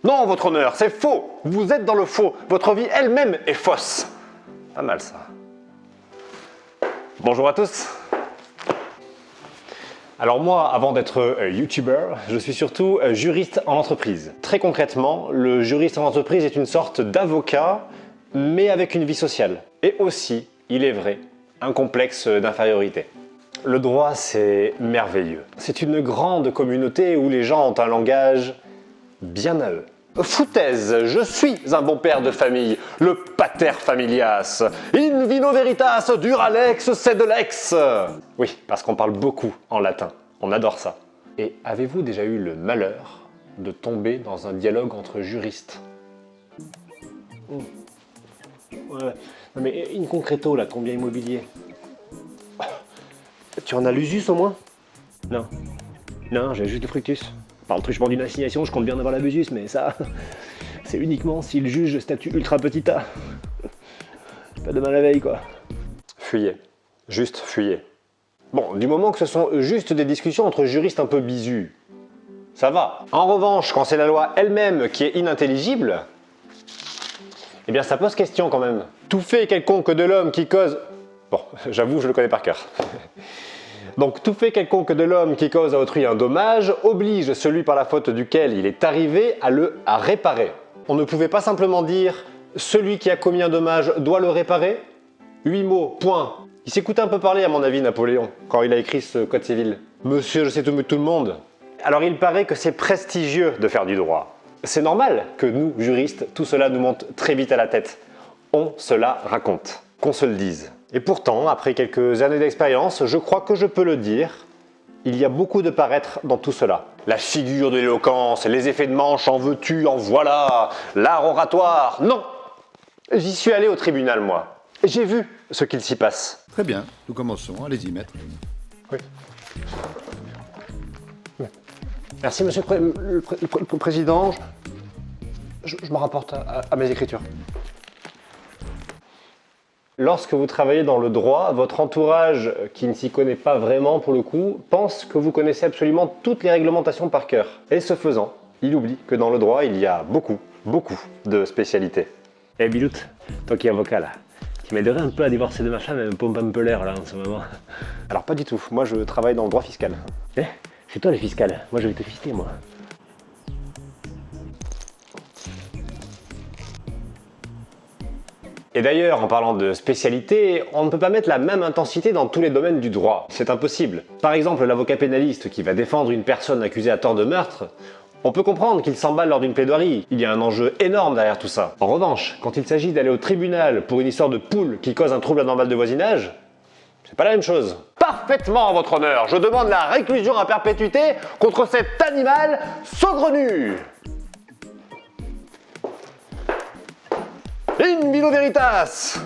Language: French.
Non, votre honneur, c'est faux. Vous êtes dans le faux. Votre vie elle-même est fausse. Pas mal ça. Bonjour à tous. Alors moi, avant d'être YouTuber, je suis surtout juriste en entreprise. Très concrètement, le juriste en entreprise est une sorte d'avocat, mais avec une vie sociale. Et aussi, il est vrai, un complexe d'infériorité. Le droit, c'est merveilleux. C'est une grande communauté où les gens ont un langage bien à eux. Foutaise, je suis un bon père de famille, le pater familias. In vino veritas, duralex, sed lex. Oui, parce qu'on parle beaucoup en latin, on adore ça. Et avez-vous déjà eu le malheur de tomber dans un dialogue entre juristes? Ouais, non mais in concreto là, combien immobilier? Tu en as l'usus au moins? Non. Non, j'ai juste le fructus. Par le truchement d'une assignation, je compte bien avoir l'abusus, mais ça, c'est uniquement si le juge statut ultra petit A. Pas de mal la veille, quoi. Fuyez. Juste fuyez. Bon, du moment que ce sont juste des discussions entre juristes un peu bisus, ça va. En revanche, quand c'est la loi elle-même qui est inintelligible, eh bien ça pose question quand même. Tout fait quelconque de l'homme qui cause... Bon, j'avoue, je le connais par cœur. Donc, tout fait quelconque de l'homme qui cause à autrui un dommage oblige celui par la faute duquel il est arrivé à réparer. On ne pouvait pas simplement dire « celui qui a commis un dommage doit le réparer ». 8 mots, point. Il s'écoutait un peu parler à mon avis Napoléon, quand il a écrit ce code civil. Monsieur, je sais tout le monde. Alors il paraît que c'est prestigieux de faire du droit. C'est normal que nous, juristes, tout cela nous monte très vite à la tête. On se la raconte, qu'on se le dise. Et pourtant, après quelques années d'expérience, je crois que je peux le dire, il y a beaucoup de paraître dans tout cela. La figure de l'éloquence, les effets de manche, en veux-tu, en voilà, l'art oratoire, non! J'y suis allé au tribunal, moi. J'ai vu ce qu'il s'y passe. Très bien, nous commençons. Allez-y, maître. Oui. Merci, monsieur le président. Je me rapporte à mes écritures. Lorsque vous travaillez dans le droit, votre entourage, qui ne s'y connaît pas vraiment pour le coup, pense que vous connaissez absolument toutes les réglementations par cœur. Et ce faisant, il oublie que dans le droit, il y a beaucoup de spécialités. Eh Bilout, toi qui es avocat là, tu m'aiderais un peu à divorcer de ma femme, elle me pompe un peu l'air là en ce moment. Alors pas du tout, moi je travaille dans le droit fiscal. Eh, c'est toi le fiscal, moi je vais te fister moi. Et d'ailleurs, en parlant de spécialité, on ne peut pas mettre la même intensité dans tous les domaines du droit. C'est impossible. Par exemple, l'avocat pénaliste qui va défendre une personne accusée à tort de meurtre, on peut comprendre qu'il s'emballe lors d'une plaidoirie. Il y a un enjeu énorme derrière tout ça. En revanche, quand il s'agit d'aller au tribunal pour une histoire de poule qui cause un trouble anormal de voisinage, c'est pas la même chose. Parfaitement, votre honneur. Je demande la réclusion à perpétuité contre cet animal saugrenu. In vino veritas!